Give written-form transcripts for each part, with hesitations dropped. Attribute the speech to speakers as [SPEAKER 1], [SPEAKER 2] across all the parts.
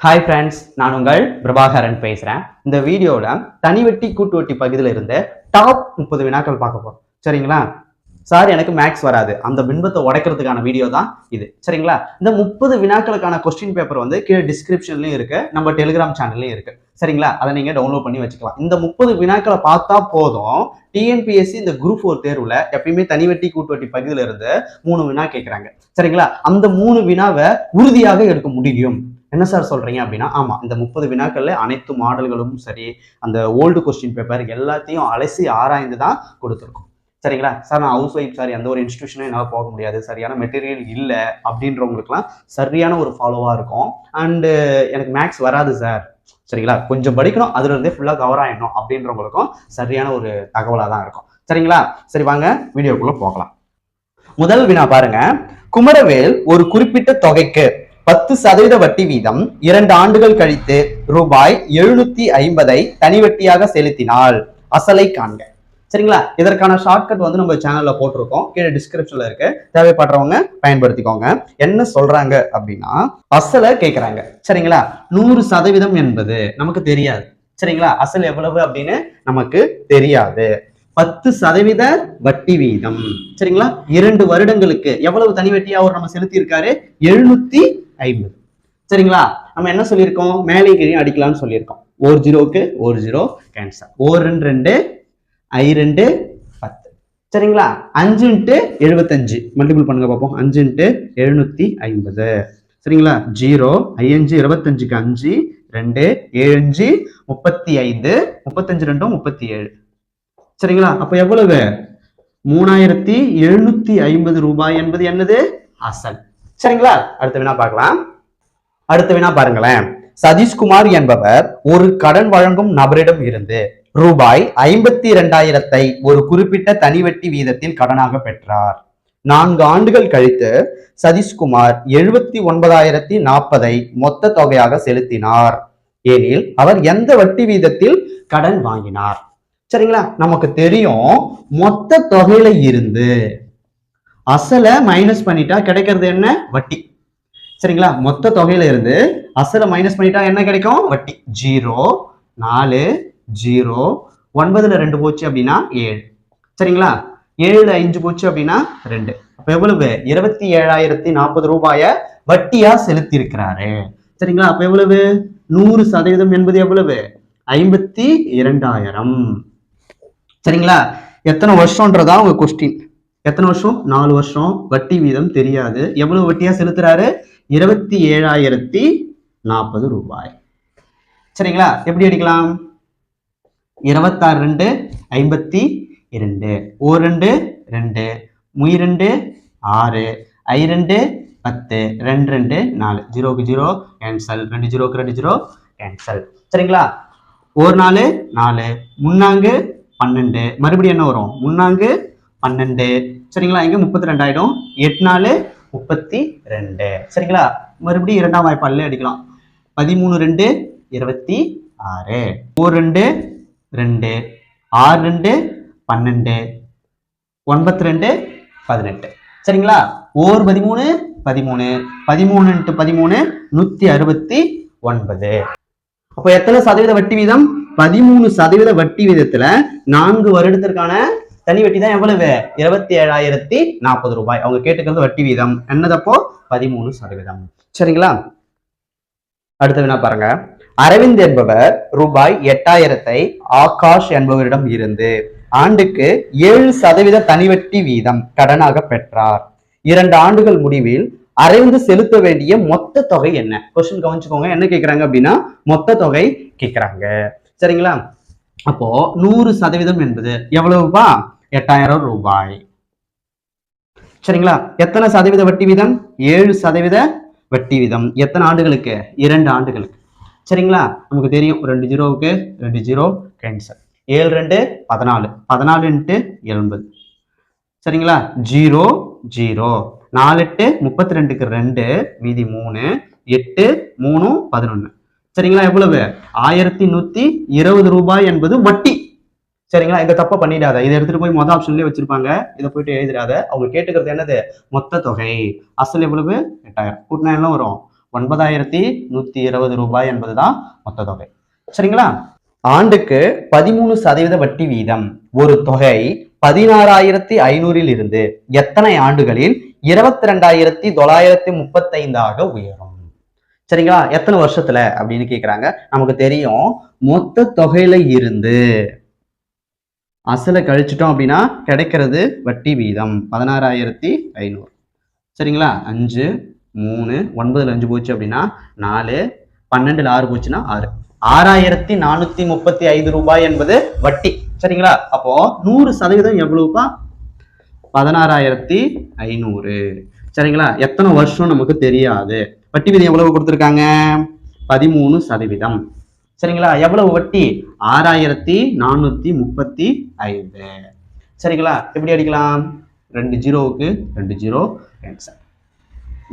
[SPEAKER 1] Hi friends, நான் உங்கள் பிரபாகரன் பேசுகிறேன். இந்த வீடியோவில் தனி வட்டி கூட்டு வட்டி பகுதியில் இருந்து டாப் 30 வினாக்கள் பார்க்க போகிறோம். சரிங்களா? சார், எனக்கு மேக்ஸ் வராது, அந்த பின்பத்தை உடைக்கிறதுக்கான வீடியோ தான் இது. சரிங்களா? இந்த 30 வினாக்களுக்கான கொஸ்டின் பேப்பர் வந்து கீழே டிஸ்கிரிப்ஷன்லையும் இருக்கு, நம்ம டெலிகிராம் சேனல்லையும் இருக்கு. சரிங்களா? அதை நீங்க டவுன்லோட் பண்ணி வச்சுக்கலாம். இந்த 30 வினாக்களை பார்த்தா போதும், டிஎன்பிஎஸ்சி இந்த குரூப் 4 தேர்வுல எப்பயுமே தனி வட்டி கூட்டு வட்டி பகுதியில இருந்து 3 வினா கேட்கிறாங்க. சரிங்களா? அந்த 3 வினாவை உறுதியாக எடுக்க முடியும். என்ன சார் சொல்றீங்க அப்படின்னா, ஆமா, இந்த 30 வினாக்கள்ல அனைத்து மாடல்களும் சரி, அந்த ஓல்டு கொஸ்டின் பேப்பர் எல்லாத்தையும் அலசி ஆராய்ந்து தான் கொடுத்துருக்கோம். சரிங்களா? சார், நான் ஹவுஸ் ஒய்ஃப் சார், எந்த ஒரு இன்ஸ்டிடியூஷனும் என்னால் போக முடியாது, சரியான மெட்டீரியல் இல்லை அப்படின்றவங்களுக்குலாம் சரியான ஒரு ஃபாலோவா இருக்கும். அண்டு எனக்கு மேக்ஸ் வராது சார், சரிங்களா, கொஞ்சம் படிக்கணும், அதுல இருந்தே ஃபுல்லாக கவர் ஆகிடணும் அப்படின்றவங்களுக்கும் சரியான ஒரு தகவலாக தான் இருக்கும். சரிங்களா? சரி, வாங்க வீடியோக்குள்ள போகலாம். முதல் வினா பாருங்க. குமரவேல் ஒரு குறிப்பிட்ட தொகைக்கு 10% வட்டி வீதம் 2 ஆண்டுகள் கழித்து ரூபாய் 750 தனி வட்டியாக செலுத்தினால் அசலை காண்க. சரிங்களா? இதற்கான ஷார்ட்கட் வந்து நம்ம சேனல்ல போட்டிருக்கோம், கீழே டிஸ்கிரிப்ஷன்ல இருக்கு, தேவைப்படுறவங்க பயன்படுத்திக்கோங்க. என்ன சொல்றாங்க அப்படின்னா, அசலை கேட்கிறாங்க. சரிங்களா? 100% என்பது நமக்கு தெரியாது. சரிங்களா? அசல் எவ்வளவு அப்படின்னு நமக்கு தெரியாது. 10% வட்டி வீதம். சரிங்களா? 2 வருடங்களுக்கு எவ்வளவு தனி வட்டியா அவர் நம்ம செலுத்தி இருக்காரு? 750. சரிங்களா? நம்ம என்ன சொல்லியிருக்கோம்? மேலே கீழே அடிக்கலாம்னு சொல்லியிருக்கோம். ஒரு ஜீரோக்கு ஒரு ஜீரோ கேன்சல். 1 2 I 2 10. சரிங்களா? 5 × 75 மல்டிபிள் பண்ணுங்க பார்ப்போம். 5 × 750. சரிங்களா? 0 5 25க்கு 5 2 7 35 35 2 37. சரிங்களா? அப்ப எவ்வளவு? 3750 ரூபாய் என்பது என்னது? அசல். சரிங்களா? அடுத்த வினா பார்க்கலாம். அடுத்த வினா பாருங்களேன். சதீஷ்குமார் என்பவர் ஒரு கடன் வழங்கும் நபரிடம் இருந்து ரூபாய் 52,000 ஒரு குறிப்பிட்ட தனி வட்டி வீதத்தில் கடனாக பெற்றார். 4 ஆண்டுகள் கழித்து சதீஷ்குமார் 79,040 மொத்த தொகையாக செலுத்தினார் எனில் அவர் எந்த வட்டி வீதத்தில் கடன் வாங்கினார்? சரிங்களா? நமக்கு தெரியும், மொத்த தொகையில இருந்து அசலை மைனஸ் பண்ணிட்டா கிடைக்கிறது என்ன? வட்டி. சரிங்களா? மொத்த தொகையில இருந்து அசலை மைனஸ் பண்ணிட்டா என்ன கிடைக்கும்? வட்டி. 0 4 0 9ல 2 போச்சு அப்படின்னா 7. சரிங்களா? 7ல 5 போச்சு அப்படின்னா 2. அப்ப எவ்வளவு? 27,040 ரூபாய வட்டியா செலுத்தி இருக்கிறாரு. சரிங்களா? அப்ப எவ்வளவு? 100% என்பது எவ்வளவு? 52,000. சரிங்களா? எத்தனை வருஷம்ன்றதா உங்க கொஸ்டின். எத்தனை வருஷம்? 4 வருஷம். வட்டி வீதம் தெரியாது. எவ்வளவு வட்டியா செலுத்துறாரு? 27,040 ரூபாய். சரிங்களா? எப்படி அடிக்கலாம்? 26 2 52 1 2 2 2 6 I 2 10 2 2 4 0க்கு 0 கேன்சல். 2 0க்கு 2 0 கேன்சல். சரிங்களா? 1 4 4 முன்னாங்கு 12. மறுபடியும் என்ன வரும்? முன்னாங்கு 12. சரிங்களா? இங்க 32 ஆயிடும். 8 4 32. சரிங்களா? மறுபடியும் 2ஆம் வாய்ப்பாலே அடிக்கலாம். 13 2 26. 4 2 2 6 2 12 92 18. சரிங்களா? 1 13 13 13 × 13 169. அப்போ எத்தனை சதவீத வட்டி வீதம்? 13% வட்டி வீதத்துல 4 வருடத்திற்கான தனி வட்டி தான் எவ்வளவு? 27,040 ரூபாய். அவங்க கேட்டுக்கிறது வட்டி வீதம் என்னதப்போ? 13%. சரிங்களா? அடுத்த வினா பாருங்க. அரவிந்த் என்பவர் ரூபாய் 8,000 ஆகாஷ் என்பவரிடம் இருந்து ஆண்டுக்கு 7% தனி வட்டி வீதம் கடனாக பெற்றார். 2 ஆண்டுகள் முடிவில் அரவிந்த் செலுத்த வேண்டிய மொத்த தொகை என்ன? கொஸ்டின் கவனிச்சுக்கோங்க. என்ன கேட்கிறாங்க அப்படின்னா, மொத்த தொகை கேட்கிறாங்க. சரிங்களா? அப்போ 100% என்பது எவ்வளவுப்பா? 8,000 ரூபாய். சரிங்களா? எத்தனை சதவீத வட்டி வீதம்? 7% வட்டி வீதம். எத்தனை ஆண்டுகளுக்கு? 2 ஆண்டுகளுக்கு. சரிங்களா? நமக்கு தெரியும், 2 0க்கு 2 0 கேன்சல். 7 2 14 14 × 70. சரிங்களா? 0 0 4 8 32க்கு 2 மீதி 3 8 3 11. சரிங்களா? எவ்வளவு? 1,120 ரூபாய் என்பது வட்டி. சரிங்களா? இதை தப்ப பண்ணிடாத. இதை எடுத்துட்டு போய் மொதல் ஆப்ஷன்லயே வச்சிருப்பாங்க, இதை போயிட்டு எழுதிடாத. அவங்க கேட்டுக்கிறது என்னது? மொத்த தொகை. அசல் எவ்வளவு? 8,000. கூட்டினா எல்லாம் வரும் 9,120 ரூபாய் என்பதுதான் மொத்த தொகை. சரிங்களா? ஆண்டுக்கு 13% வட்டி வீதம் ஒரு தொகை 16,500 இருந்து எத்தனை ஆண்டுகளில் 22,935 உயரும்? சரிங்களா? எத்தனை வருஷத்துல அப்படின்னு கேக்குறாங்க. நமக்கு தெரியும் மொத்த தொகையில இருந்து அசலை கழிச்சிட்டோம் அப்படின்னா கிடைக்கிறது வட்டி வீதம் 16,500. சரிங்களா? 5 3 9ல் 5 போச்சு அப்படின்னா 4, 12ல் 6 போச்சுன்னா 6, 6,435 ரூபாய் என்பது வட்டி. சரிங்களா? அப்போ 100% எவ்வளவுப்பா? 16,500. சரிங்களா? எத்தனை வருஷம் நமக்கு தெரியாது. வட்டி வீதம் எவ்வளவு கொடுத்துருக்காங்க? 13%. சரிங்களா? எவ்வளவு வட்டி? 6,435. சரிங்களா? எப்படி அடிக்கலாம்? 2 ஜீரோவுக்கு 2 ஜீரோ கேன்சல்.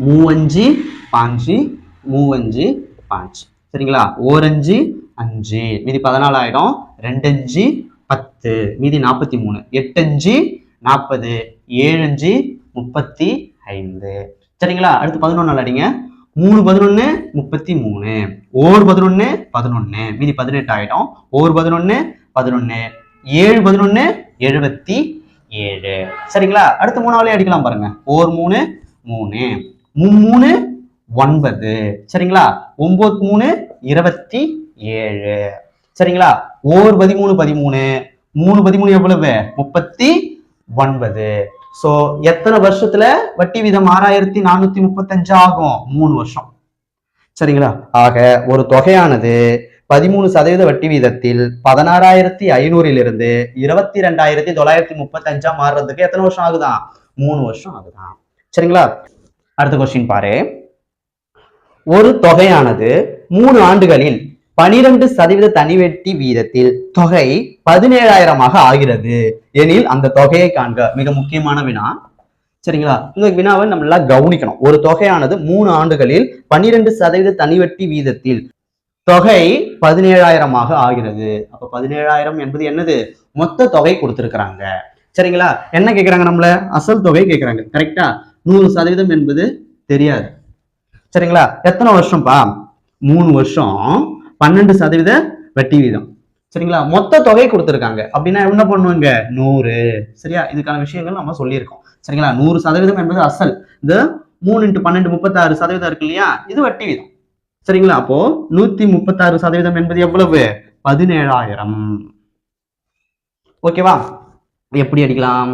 [SPEAKER 1] 35 5 35 5. சரிங்களா? 1 5 5 மீதி 14 ஆயிடும். 2 5 10 மீதி 43. 8 5 40 7 5 35. சரிங்களா? அடுத்து 11 அடிங்க. 3 11 33. 1 11 11 மீதி 18 ஆயிடும். 1 11 11 7 11 77. சரிங்களா? அடுத்து 3ஆவதுலயே அடிக்கலாம் பாருங்க. 1 3 3 3 9. சரிங்களா? 9 3 27. சரிங்களா? 1 13 13 3 13 எவ்வளவு? 39. சோ எத்தனை வருஷத்துல வட்டி வீதம் 6,435 ஆகும்? 3 வருஷம். சரிங்களா? ஆக ஒரு தொகையானது 13% வட்டி வீதத்தில் 16,500 இருந்து 22,935 மாறுறதுக்கு எத்தனை வருஷம் ஆகுதான்? 3 வருஷம் ஆகுதான். சரிங்களா? அடுத்த கொஸ்டின் பாரு. ஒரு தொகையானது 3 ஆண்டுகளில் 12% தனி வட்டி வீதத்தில் தொகை 17,000 ஆகிறது எனில் அந்த தொகையை காண்க. மிக முக்கியமான வினா. சரிங்களா? இந்த வினாவை நம்ம எல்லாம் கவனிக்கணும். ஒரு தொகையானது 3 ஆண்டுகளில் 12% தனி வட்டி வீதத்தில் தொகை 17,000 ஆகிறது. அப்ப 17,000 என்பது என்னது? மொத்த தொகை கொடுத்திருக்கிறாங்க. சரிங்களா? என்ன கேட்கிறாங்க? நம்மள அசல் தொகை கேட்கிறாங்க. கரெக்டா? 100% என்பது தெரியாது. சரிங்களா? எத்தனை வருஷம்ப்பா? 3 வருஷம் 12% வட்டி வீதம். சரிங்களா? மொத்த தொகை கொடுத்திருக்காங்க அப்படின்னா என்ன பண்ணுவாங்க? 100. சரியா? இதுக்கான விஷயங்கள் நம்ம சொல்லியிருக்கோம். சரிங்களா? 100% என்பது அசல். இந்த 3 × 12 36% இருக்கு இல்லையா? இது வட்டி வீதம். சரிங்களா? அப்போ 136% என்பது எவ்வளவு? 17,000. ஓகேவா? எப்படி அடிக்கலாம்?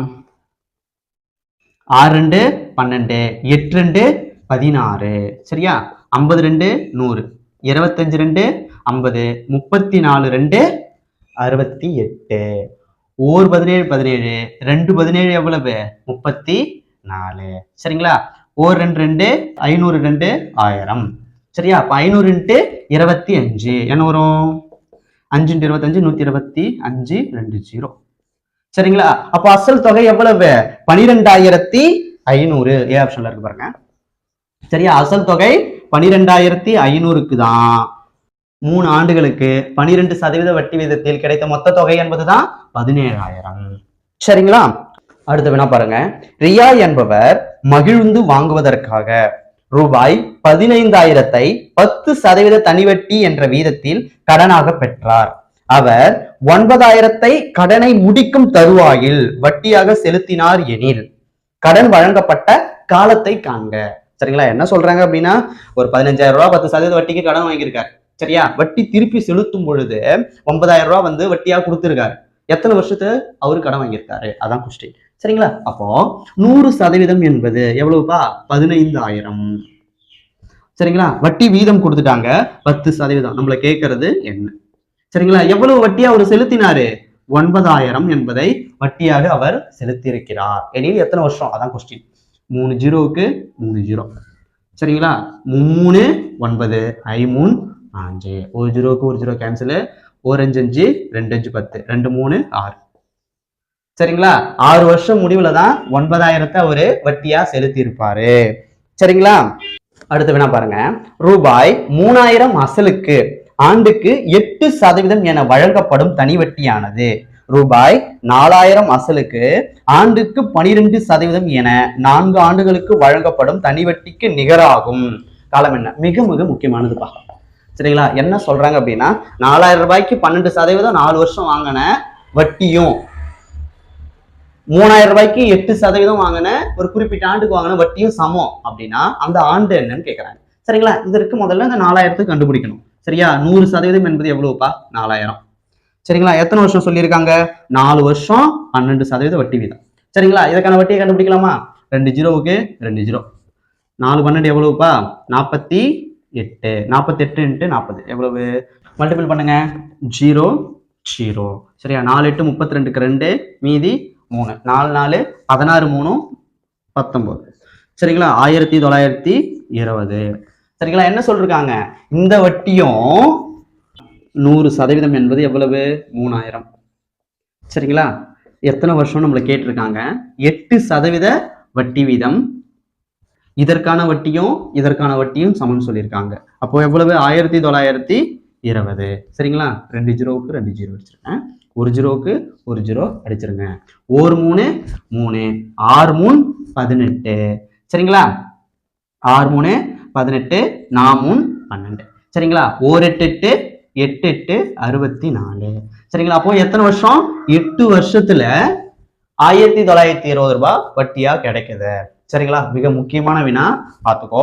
[SPEAKER 1] 6 2 12 8 2 16. சரியா? 52 100 25 2 50 34 2 68. 1 17 17 2 17 எவ்வளவு? 34. சரிங்களா? 1 2 2 500 2 1000. சரியா? அப்ப 500 × 25 என்ன வரும்? 5 × 25 125 2 0. சரிங்களா? அப்ப அசல் தொகை எவ்வளவு? 12,500. ஏ ஆப்ஷன்ல இருக்கு பாருங்க. சரியா? அசல் தொகை 12,500க்கு தான் 3 ஆண்டுகளுக்கு 12% வட்டி வீதத்தில் கிடைத்த மொத்த தொகை என்பதுதான் 17,000. சரிங்களா? அடுத்த வினா பாருங்க. ரியா என்பவர் மகிழ்ந்து வாங்குவதற்காக ரூபாய் 15,000 10% தனி வட்டி என்ற வீதத்தில் கடனாக பெற்றார். அவர் 9,000 கடனை முடிக்கும் தருவாயில் வட்டியாக செலுத்தினார் எனில் கடன் வழங்கப்பட்ட காலத்தை காண்க. சரிங்களா? என்ன சொல்றாங்க அப்படின்னா, ஒரு 15,000 ரூபாய் 10% வட்டிக்கு கடன் வாங்கியிருக்காரு. சரியா? வட்டி திருப்பி செலுத்தும் பொழுது 9,000 ரூபாய் வந்து வட்டியா கொடுத்திருக்காரு. எத்தனை வருஷத்து அவரு கடன் வாங்கியிருக்காரு? அதான் கொஸ்டின். சரிங்களா? அப்போ 100% என்பது எவ்வளவுப்பா? 15,000. சரிங்களா? வட்டி வீதம் கொடுத்துட்டாங்க 10%. நம்மள கேட்கறது என்ன? சரிங்களா? எவ்வளவு வட்டியா அவர் செலுத்தினாரு? 9,000 என்பதை வட்டியாக அவர் செலுத்தியிருக்கிறார் எனில் எத்தனை வருஷம்? அதான் கொஸ்டின். 3 ஜீரோவுக்கு 3 ஜீரோ. சரிங்களா? 3 9 5 5 1 ஜீரோவுக்கு 1 ஜீரோ கேன்சல். 1 5 5 2 5 10 2 3 6. சரிங்களா? 6 வருஷம் முடிவுல தான் 9,000 அவரு வட்டியா செலுத்தி இருப்பாரு. சரிங்களா? அடுத்த வினா பாருங்க. ரூபாய் 3,000 அசலுக்கு ஆண்டுக்கு 8% என வழங்கப்படும் தனி வட்டியானது ரூபாய் 4,000 அசலுக்கு ஆண்டுக்கு 12% என 4 ஆண்டுகளுக்கு வழங்கப்படும் தனி வட்டிக்கு நிகராகும். காலம் என்ன? மிக மிக முக்கியமானதுப்பா. சரிங்களா? என்ன சொல்றாங்க அப்படின்னா 4000 ரூபாய்க்கு 12% 4 வருஷம் வாங்கின வட்டியும் 3000 ரூபாய்க்கு 8% வாங்கின ஒரு குறிப்பிட்ட ஆண்டுக்கு வாங்கின வட்டியும் சமம் அப்படின்னா அந்த ஆண்டு என்னன்னு கேட்கறாங்க. சரிங்களா? இதற்கு முதல்ல இந்த 4000 கண்டுபிடிக்கணும். சரியா? 100% என்பது எவ்வளவுப்பா? 4000. சரிங்களா? எத்தனை வருஷம் சொல்லியிருக்காங்க? 4 வருஷம் 12% வட்டி வீதம். சரிங்களா? இதற்கான வட்டியை கண்டுபிடிக்கலாமா? 2 ஜீரோவுக்கு 2 ஜீரோ. 4 12 எவ்வளவுப்பா? 48. 48 × 40 எவ்வளவு? மல்டிபிள் பண்ணுங்க. 0 0. சரியா? 4 8 32க்கு 2 மீதி 3. 4 4 16 3 19. சரிங்களா? 1920. சரிங்களா? என்ன சொல்றாங்க? இந்த வட்டியும் 100% என்பது எவ்வளவு? 3000. சரிங்களா? எத்தனை வருஷம் நம்மள கேட்டிருக்காங்க? 8% வட்டி வீதம். இதற்கான வட்டியும் சமம் சொல்லியிருக்காங்க. அப்போ எவ்வளவு? 1920. சரிங்களா? 2 ஜீரோவுக்கு 2 ஜீரோ அடிச்சிருக்கேன். 1 ஜீரோவுக்கு 1 ஜீரோ அடிச்சிருங்க. 1 3 3 6 3 18. சரிங்களா? 6 3 18 4 3 12. சரிங்களா? 1 8 8 8 64. சரிங்களா? அப்போ எத்தனை வருஷம்? 8 வருஷத்துல 1920 ரூபாய் வட்டியா கிடைக்குது. சரிங்களா? மிக முக்கியமான வினா பார்த்துக்கோ.